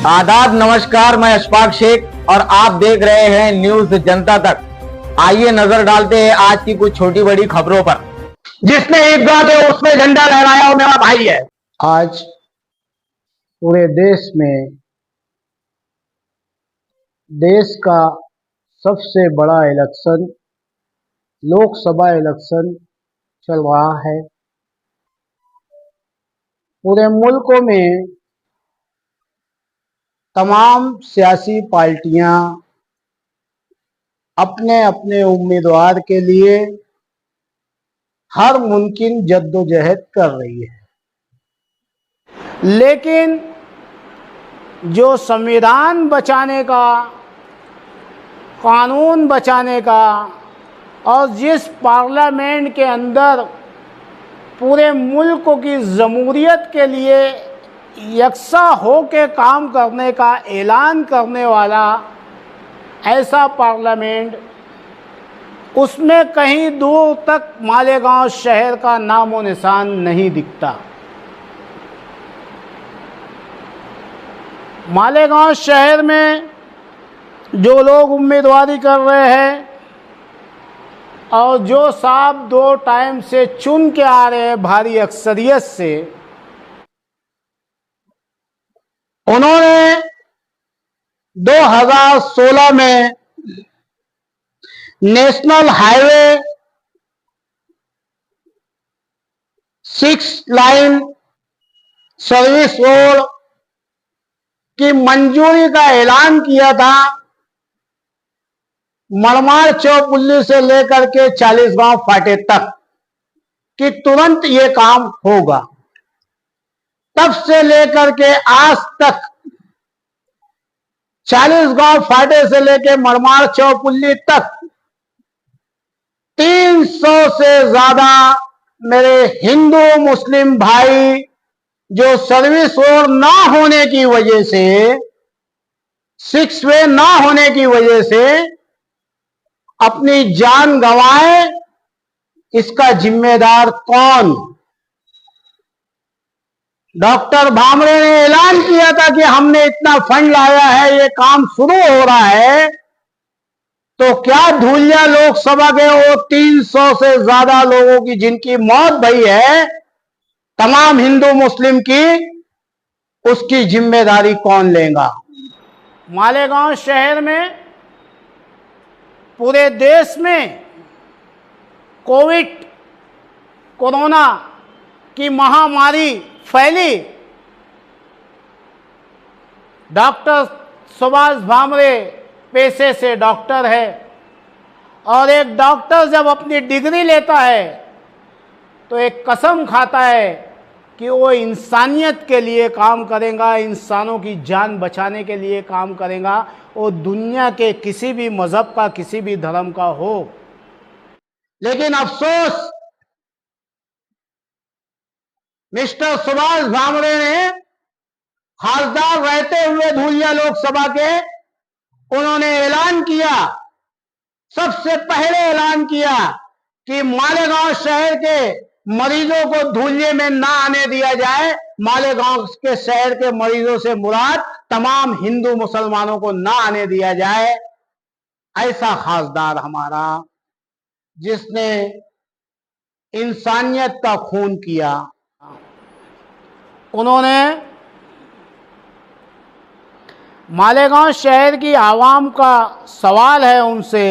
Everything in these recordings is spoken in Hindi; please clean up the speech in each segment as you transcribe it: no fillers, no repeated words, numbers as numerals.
आदाब, नमस्कार। मैं अशफाक शेख और आप देख रहे हैं न्यूज जनता तक। आइए नजर डालते हैं आज की कुछ छोटी बड़ी खबरों पर। जिसने ईदगाह के उसमें झंडा लहराया वो मेरा भाई है। आज पूरे देश का सबसे बड़ा इलेक्शन, लोकसभा इलेक्शन चल रहा है। पूरे मुल्क में तमाम सियासी पार्टियां अपने अपने उम्मीदवार के लिए हर मुमकिन जद्दोजहद कर रही है, लेकिन जो संविधान बचाने का, कानून बचाने का और जिस पार्लियामेंट के अंदर पूरे मुल्क की जमहूरियत के लिए यकसा हो के काम करने का ऐलान करने वाला ऐसा पार्लियामेंट, उसमें कहीं दूर तक मालेगांव शहर का नामो निशान नहीं दिखता। मालेगांव शहर में जो लोग उम्मीदवारी कर रहे हैं और जो साहब 2 टाइम से चुन के आ रहे हैं भारी अक्सरियत से, उन्होंने 2016 में national highway 6 line service road की मंजूरी का ऐलान किया था। मड़माड़ चौपुल्ली से लेकर के 40 गांव फाटे तक कि तुरंत ये काम होगा। तब से लेकर के आज तक 40 गांव फाटे से लेकर मड़माड़ चौपुल्ली तक 300 से ज्यादा मेरे हिंदू मुस्लिम भाई जो सर्विस रोड ना होने की वजह से, 6 वे ना होने की वजह से अपनी जान गंवाए, इसका जिम्मेदार कौन? डॉक्टर भामरे ने ऐलान किया था कि हमने इतना फंड लाया है, ये काम शुरू हो रहा है। तो क्या धूलिया लोकसभा के वो 300 से ज्यादा लोगों की जिनकी मौत भई है, तमाम हिंदू मुस्लिम की, उसकी जिम्मेदारी कौन लेगा? मालेगांव शहर में, पूरे देश में कोरोना की महामारी फैली। डॉक्टर सुभाष भामरे पेशे से डॉक्टर है और एक डॉक्टर जब अपनी डिग्री लेता है तो एक कसम खाता है कि वो इंसानियत के लिए काम करेगा, इंसानों की जान बचाने के लिए काम करेगा, वो दुनिया के किसी भी मजहब का, किसी भी धर्म का हो। लेकिन अफसोस, मिस्टर सुभाष भामरे ने खासदार रहते हुए धूलिया लोकसभा के, उन्होंने ऐलान किया, सबसे पहले ऐलान किया कि मालेगांव शहर के मरीजों को धूलिये में ना आने दिया जाए। मालेगांव के शहर के मरीजों से मुराद तमाम हिंदू मुसलमानों को ना आने दिया जाए। ऐसा खासदार हमारा, जिसने इंसानियत का खून किया, उन्होंने मालेगांव शहर की आवाम का सवाल है उनसे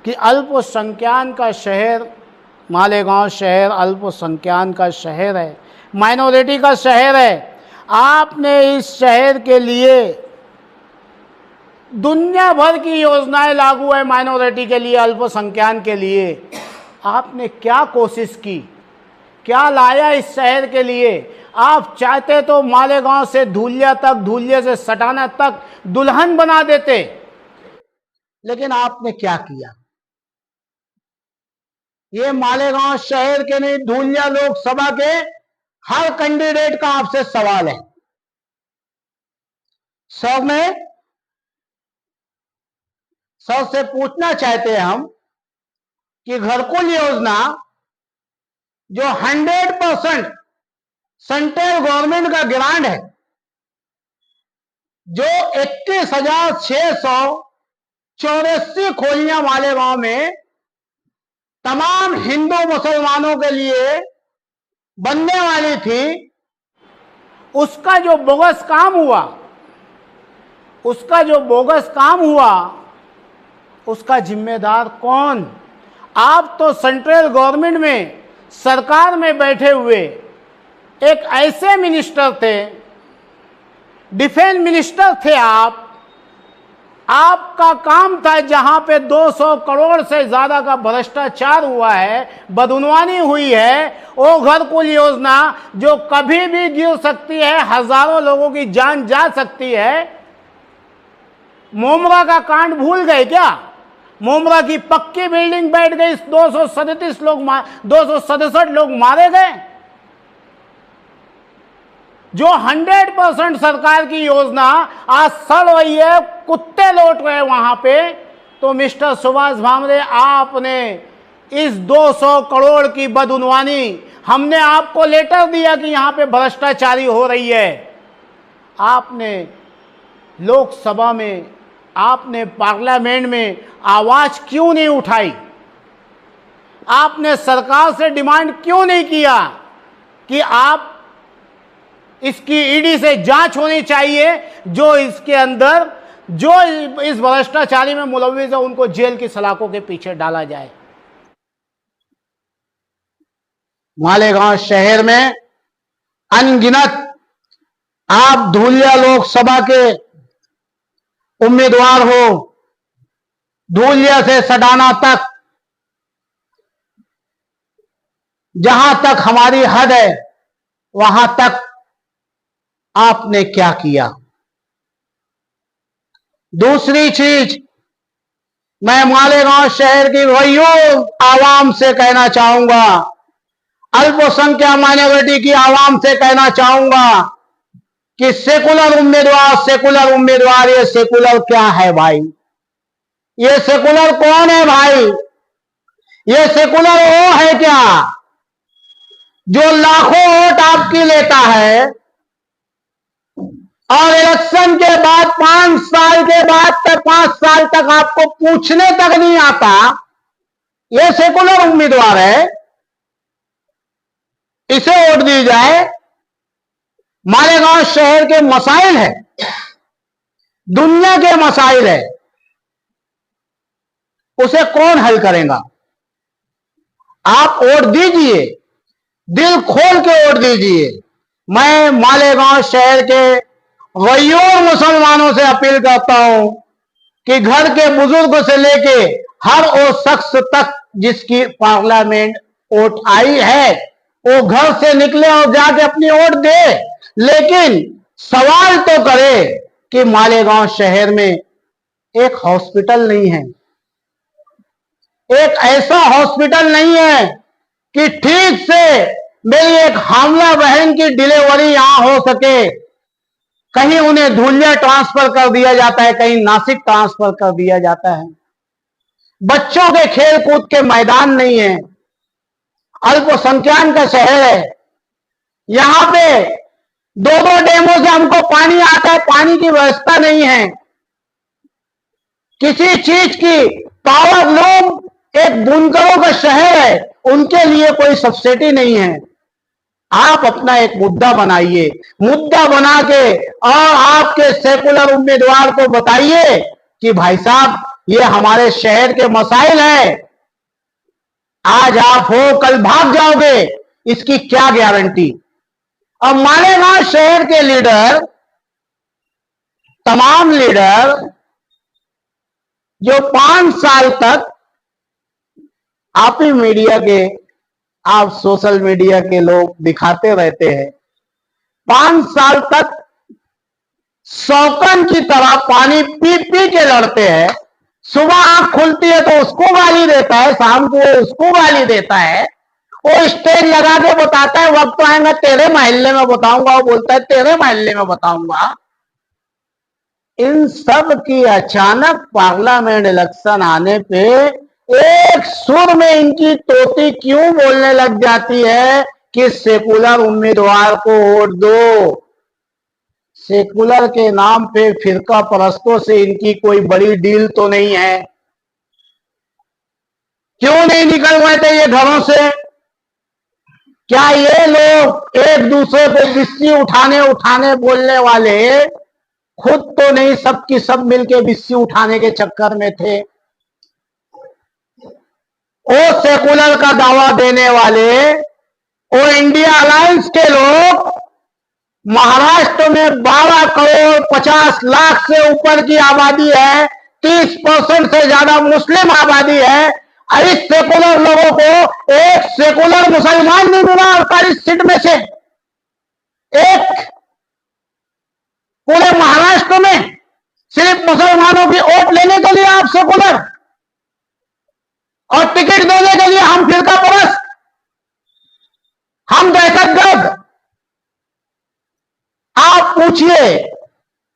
कि अल्पसंख्याक का शहर, मालेगांव शहर अल्पसंख्याक का शहर है, माइनॉरिटी का शहर है। आपने इस शहर के लिए दुनिया भर की योजनाएं लागू है माइनॉरिटी के लिए, अल्पसंख्याक के लिए। आपने क्या कोशिश की, क्या लाया इस शहर के लिए? आप चाहते तो मालेगांव से धूलिया तक, धूलिया से सटाना तक दुल्हन बना देते, लेकिन आपने क्या किया? ये मालेगांव शहर के नहीं, धूलिया लोकसभा के हर कैंडिडेट का आपसे सवाल है। सर से पूछना चाहते हैं हम कि घरकुल योजना जो 100% सेंट्रल गवर्नमेंट का ग्रांट है, जो 21,684 खोलियां मालेगांव में तमाम हिंदू मुसलमानों के लिए बनने वाली थी, उसका जो बोगस काम हुआ, उसका जिम्मेदार कौन? आप तो सेंट्रल गवर्नमेंट में, सरकार में बैठे हुए एक ऐसे मिनिस्टर थे, डिफेंस मिनिस्टर थे आपका काम था जहां पे 200 करोड़ से ज्यादा का भ्रष्टाचार हुआ है, बदउनवानी हुई है, वो घरकुल योजना जो कभी भी गिर सकती है, हजारों लोगों की जान जा सकती है। मोमरा का कांड भूल गए क्या? मोमरा की पक्की बिल्डिंग बैठ गई, 267 लोग मारे गए। जो 100% सरकार की योजना आज सड़ रही है, कुत्ते लौट रहे वहां पे, तो मिस्टर सुभाष भामरे, आपने इस 200 करोड़ की बदउनवानी, हमने आपको लेटर दिया कि यहां पे भ्रष्टाचारी हो रही है, आपने लोकसभा में, आपने पार्लियामेंट में आवाज क्यों नहीं उठाई? आपने सरकार से डिमांड क्यों नहीं किया कि आप इसकी ईडी से जांच होनी चाहिए, जो इसके अंदर जो इस भ्रष्टाचारी में मुलव्विस है उनको जेल की सलाखों के पीछे डाला जाए? मालेगांव शहर में अनगिनत आप धूलिया लोकसभा के उम्मीदवार हो, धूलिया से सडाना तक, जहां तक हमारी हद है वहां तक आपने क्या किया? दूसरी चीज, मैं मालेगांव शहर की वही आवाम से कहना चाहूंगा, अल्पसंख्यक माइनॉरिटी की आवाम से कहना चाहूंगा कि सेकुलर उम्मीदवार, ये सेकुलर क्या है भाई? ये सेकुलर कौन है भाई? ये सेकुलर वो है क्या जो लाखों वोट आपकी लेता है और इलेक्शन के बाद 5 साल के बाद तक 5 साल तक आपको पूछने तक नहीं आता? ये सेकुलर उम्मीदवार है, इसे वोट दी जाए। मालेगांव शहर के मसाइल है, दुनिया के मसाइल है, उसे कौन हल करेगा? आप वोट दीजिए, दिल खोल के वोट दीजिए। मैं मालेगांव शहर के गैर मुसलमानों से अपील करता हूं कि घर के बुजुर्ग से लेके हर वो शख्स तक जिसकी पार्लियामेंट वोट आई है, वो घर से निकले और जाके अपनी वोट दे, लेकिन सवाल तो करे कि मालेगांव शहर में एक हॉस्पिटल नहीं है, एक ऐसा हॉस्पिटल नहीं है कि ठीक से मेरी एक हामला बहन की डिलीवरी यहां हो सके। कहीं उन्हें धूलिया ट्रांसफर कर दिया जाता है, कहीं नासिक ट्रांसफर कर दिया जाता है। बच्चों के खेल कूद के मैदान नहीं है, अल्पसंख्यक का शहर है, यहां पे 2-2 डैमों से हमको पानी आता है, पानी की व्यवस्था नहीं है। किसी चीज की पावर लूम, एक बुनकरों का शहर है, उनके लिए कोई सब्सिडी नहीं है। आप अपना एक मुद्दा बनाइए, मुद्दा बना के और आपके सेकुलर उम्मीदवार को बताइए कि भाई साहब, ये हमारे शहर के मसाइल है, आज आप हो कल भाग जाओगे, इसकी क्या गारंटी? अब मालेगांव शहर के लीडर, तमाम लीडर जो 5 साल तक आप ही मीडिया के, आप सोशल मीडिया के लोग दिखाते रहते हैं, 5 साल तक शौकन की तरह पानी पी पी के लड़ते हैं। सुबह आंख खुलती है तो उसको गाली देता है, शाम को उसको गाली देता है, वो स्टेज लगा के बताता है वक्त आएगा तेरे मोहल्ले में बताऊंगा, वो बोलता है तेरे मोहल्ले में बताऊंगा। इन सब की अचानक पार्लियामेंट इलेक्शन आने पे एक सुर में इनकी तोती क्यों बोलने लग जाती है कि सेकुलर उम्मीदवार को वोट दो, सेकुलर के नाम पे फिरका परस्तों से इनकी कोई बड़ी डील तो नहीं है? क्यों नहीं निकल गए थे ये घरों से? क्या ये लोग एक दूसरे को बिस्सी उठाने उठाने बोलने वाले खुद तो नहीं सबकी सब मिलके बिस्सी उठाने के चक्कर में थे? वो सेकुलर का दावा देने वाले वो इंडिया अलायंस के लोग महाराष्ट्र में 12 करोड़ 50 लाख से ऊपर की आबादी है, 30% से ज्यादा मुस्लिम आबादी है। इस सेकुलर लोगों को एक सेकुलर मुसलमान नहीं मिला 48 सीट में से एक। पूरे महाराष्ट्र में सिर्फ मुसलमानों की वोट लेने के लिए आप सेकुलर और टिकट देने के लिए हम फिरका परस्त, हम दहशतगर्द। आप पूछिए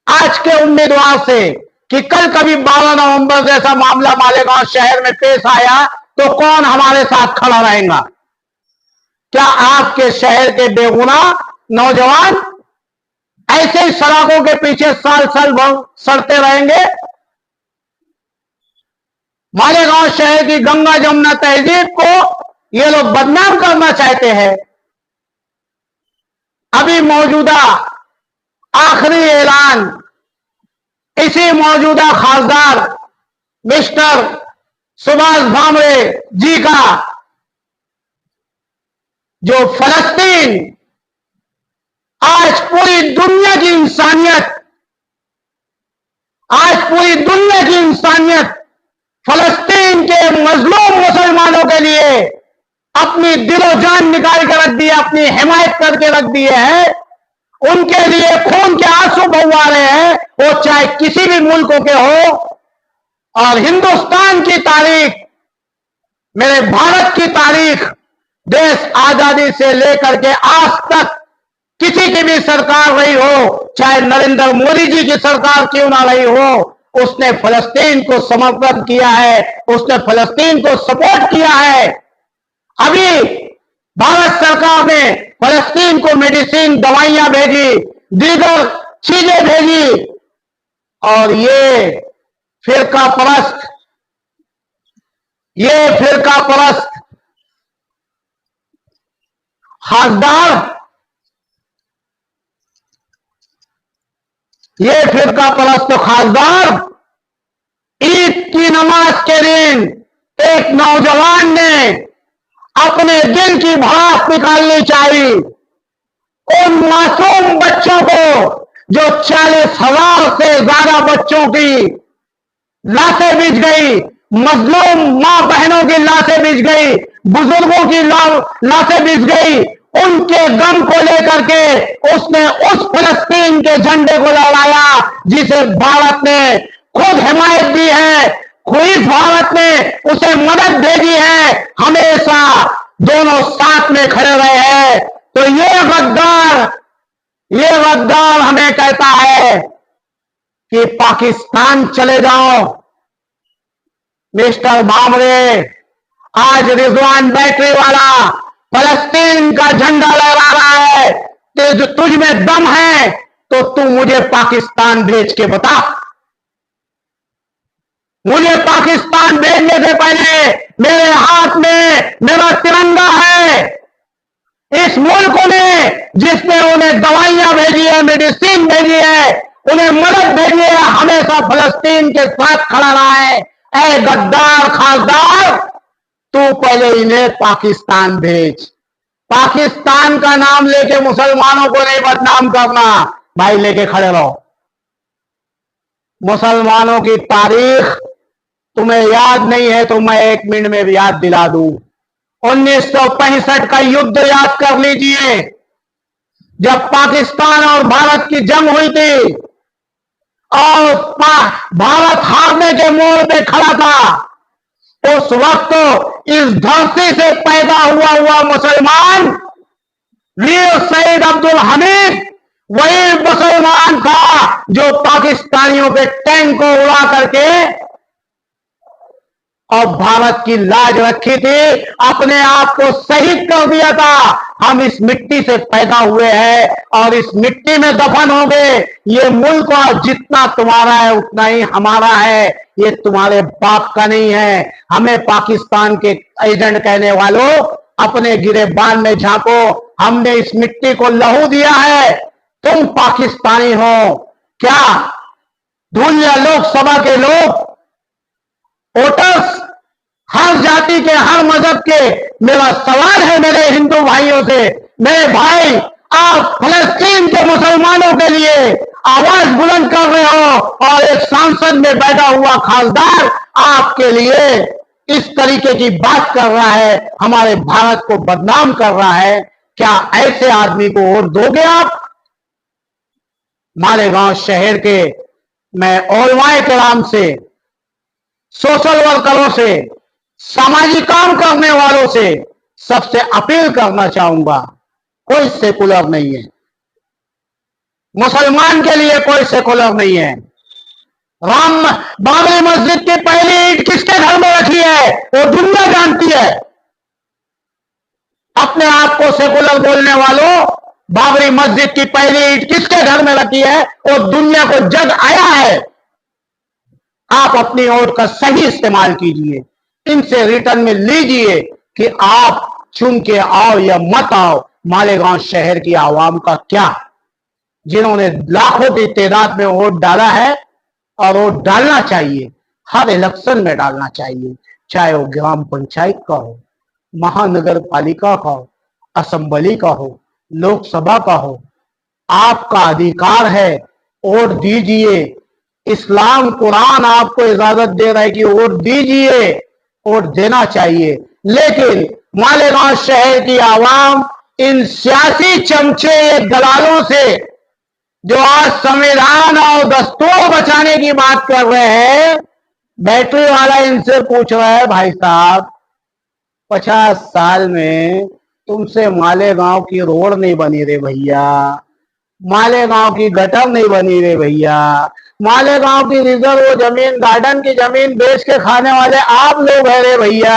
आज के उम्मीदवार से कि कल कभी 12 नवंबर जैसा मामला मालेगांव शहर में पेश आया तो कौन हमारे साथ खड़ा रहेगा? क्या आपके शहर के बेगुना नौजवान ऐसे ही सड़कों के पीछे साल साल भर सड़ते रहेंगे? मालेगांव शहर की गंगा जमुना तहजीब को ये लोग बदनाम करना चाहते हैं। अभी मौजूदा आखिरी ऐलान इसी मौजूदा खासदार मिस्टर सुभाष भामरे जी का, जो फलस्तीन आज पूरी दुनिया की इंसानियत फलस्तीन के मजलूम मुसलमानों के लिए अपनी दिलो जान निकाल के रख दी है, अपनी हिमायत करके रख दी है। उनके लिए खून के आंसू बहा रहे हैं, वो चाहे किसी भी मुल्कों के हो। और हिंदुस्तान की तारीख, मेरे भारत की तारीख, देश आजादी से लेकर के आज तक किसी की भी सरकार रही हो, चाहे नरेंद्र मोदी जी की सरकार क्यों ना रही हो, उसने फलस्तीन को समर्पित किया है, उसने फलस्तीन को सपोर्ट किया है। अभी भारत सरकार ने फलस्तीन को मेडिसिन, दवाइयां भेजी, दीगर चीजें भेजी, और ये फिरका परस्त खासदार, ये फिरका परस्त खासदार ईद की नमाज के दिन एक नौजवान ने अपने दिल की भड़ास निकालनी चाहिए। उन मासूम बच्चों को, जो 40,000 से ज्यादा बच्चों की लाशें बिछ गई, मजलूम मां बहनों की लाशें बिछ गई, बुजुर्गों की लाशें बिछ गई, उनके गम को लेकर के उसने उस फलस्तीन के झंडे को लहराया जिसे भारत ने खुद हिमायत दी है, खुद भारत ने उसे मदद भेजी है, हमेशा दोनों साथ में खड़े रहे हैं। तो ये गद्दार हमें कहता है कि पाकिस्तान चले जाओ। मिस्टर भामरे, आज रिजवान बैटरी वाला फलस्तीन का झंडा लहरा रहा है, तुझ में दम है तो तू मुझे पाकिस्तान भेज के बता। मुझे पाकिस्तान भेजने से पहले मेरे हाथ में मेरा तिरंगा है। इस मुल्क ने, जिसने उन्हें दवाइयां भेजी है, मेडिसिन भेजी है, उन्हें मदद भेजी है, हमेशा फलस्तीन के साथ खड़ा रहा है। ऐ गद्दार खासदार, तू पहले इन्हें पाकिस्तान भेज। पाकिस्तान का नाम लेके मुसलमानों को नहीं बदनाम करना भाई, लेके खड़े रहो। मुसलमानों की तारीख तुम्हें याद नहीं है तो मैं 1 मिनट में भी याद दिला दूं। 1965 का युद्ध याद कर लीजिए, जब पाकिस्तान और भारत की जंग हुई थी और भारत हारने के मोड़ पे खड़ा था। उस वक्त इस धरती से पैदा हुआ मुसलमान वीर शहीद अब्दुल हमीद वही मुसलमान था जो पाकिस्तानियों के टैंक को उड़ा करके और भारत की लाज रखी थी, अपने आप को शहीद कर दिया था। हम इस मिट्टी से पैदा हुए हैं और इस मिट्टी में दफन होंगे। ये मुल्क और जितना तुम्हारा है उतना ही हमारा है, ये तुम्हारे बाप का नहीं है। हमें पाकिस्तान के एजेंट कहने वालों, अपने गिरेबान में झांको। हमने इस मिट्टी को लहू दिया है, तुम पाकिस्तानी हो क्या? धुलिया लोकसभा के लोग, वोटर्स, हर जाति के, हर मजहब के, मेरा सवाल है मेरे हिंदू भाइयों से, मेरे भाई, आप फलस्तीन के मुसलमानों के लिए आवाज बुलंद कर रहे हो और एक सांसद में बैठा हुआ खासदार आपके लिए इस तरीके की बात कर रहा है, हमारे भारत को बदनाम कर रहा है। क्या ऐसे आदमी को वोट दोगे आप? मालेगांव शहर के मैं ओलमाए कराम से, सोशल वर्करों से, सामाजिक काम करने वालों से सबसे अपील करना चाहूंगा, कोई सेकुलर नहीं है, मुसलमान के लिए कोई सेकुलर नहीं है। राम बाबरी मस्जिद की पहली ईंट किसके घर में रखी है वो दुनिया जानती है। अपने आप को सेकुलर बोलने वालों, बाबरी मस्जिद की पहली ईंट किसके घर में रखी है वो दुनिया को जग आया है। आप अपनी वोट का सही इस्तेमाल कीजिए, इनसे रिटर्न में लीजिए कि आप चुन के आओ या मत आओ। मालेगांव शहर की आवाम का क्या, जिन्होंने लाखों की तादाद में वोट डाला है और वोट डालना चाहिए, हर इलेक्शन में डालना चाहिए, चाहे वो ग्राम पंचायत का हो, महानगर पालिका का हो, असेंबली का हो, लोकसभा का हो। आपका अधिकार है, वोट दीजिए। इस्लाम कुरान आपको इजाजत दे रहा है कि वोट दीजिए, वोट देना चाहिए। लेकिन मालेगांव शहर की आवाम इन सियासी चमचे दलालों से, जो आज संविधान और दस्तूर बचाने की बात कर रहे हैं, बैटरी वाला इनसे पूछ रहा है, भाई साहब 50 साल में तुमसे मालेगांव की रोड नहीं बनी रे भैया, मालेगांव की गटर नहीं बनी रे भैया, मालेगांव की रिजर्व जमीन, गार्डन की जमीन बेच के खाने वाले आप लोग हैं रे भैया।